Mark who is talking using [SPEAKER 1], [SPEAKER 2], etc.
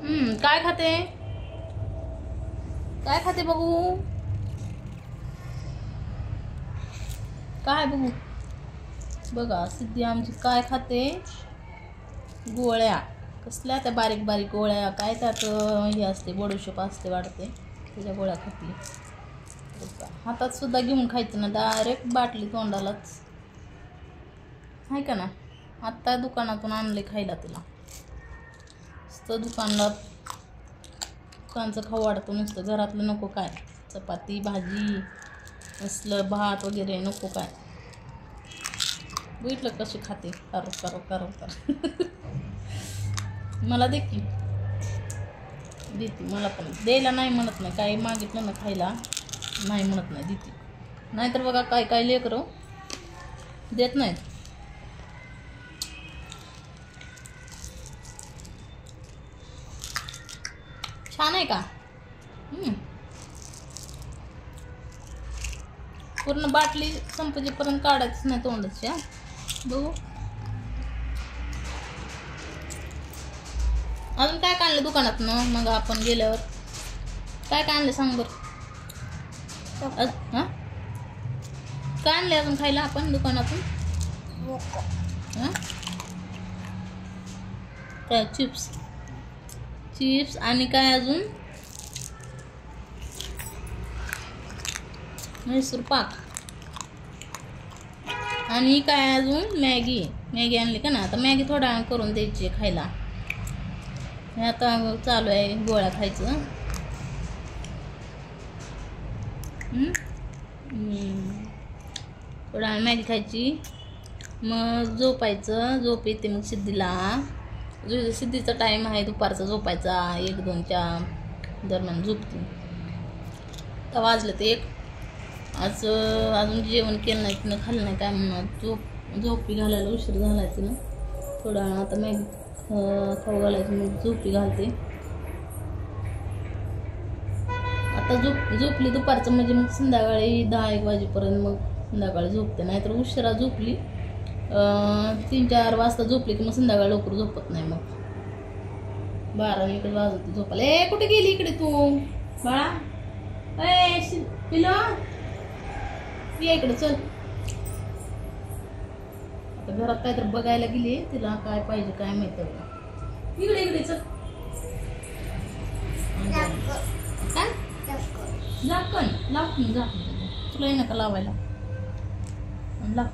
[SPEAKER 1] काय खाते? काय खाते बघू? काय बघू? बघा सिद्धी आमची काय खाते? गोळ्या. कसल्या त्या बारीक बारीक गोळ्या, काय त्यात हे असते, बडीशेप असते वाटते, त्याच्या गोळ्या खाते. हातात सुद्धा घेऊन खायचं ना, डायरेक्ट बाटली तोंडालाच. आहे का ना? आत्ता दुकानातून आणले खायला तिला. नुसतं दुकानचं खाऊ वाटतं, नुसतं घरातलं नको काय. चपाती भाजी असलं भात वगैरे नको काय. बघितलं कशी खाते, करो करो करो कर. मला दे की, देते मला पण. द्यायला नाही म्हणत नाही, काही मागितलं ना खायला नाही म्हणत नाही, देते. नाहीतर बघा काय काय लेकरं देत नाहीत. छान आहे का? पूर्ण बाटली संपेपर्यंत काढायचं नाही तोंडाची. बघू अजून काय काय आणलं दुकानात ना? मग आपण गेल्यावर काय काय आणलं सांग बरं. काय आणले अजून खायला आपण दुकानातून? काय चिप्स आणि काय अजून? म्हैसूर पाक. आणि काय अजून? मॅगी आणली का ना? आता मॅगी थोडा करून द्यायची खायला. आता चालू आहे गोळ्या खायचं. थोडा मॅगी खायची, मग झोपायचं. झोप येते मग सिद्धीला. सिद्धीचा टाईम आहे दुपारचा झोपायचा, 1-2च्या दरम्यान झोपते. तर वाजलं ते 1. आज अजून जेवण केलं नाही तिनं, खाल्लं नाही काय म्हणून झोपी घालायला उशीर झाला तिनं. थोडा आता मॅगी खाऊ घालायचं, मग झोपी घालते. आता झोपली दुपारचं म्हणजे मग संध्याकाळी 10-1 वाजेपर्यंत मग संध्याकाळी झोपते. नाहीतर उशिरा झोपली 3-4 वाजता झोपली की मग संध्याकाळी लवकर झोपत नाही. मग 12-1 वाजते झोपायला. कुठे गेली इकडे तू बाळा? पिलो ये इकडे चल. आता घरात काय तर बघायला गेली, तिला काय पाहिजे काय माहिती. इकडे चल. काय झाकण लाव, तुला ये नका लावायला. लाव.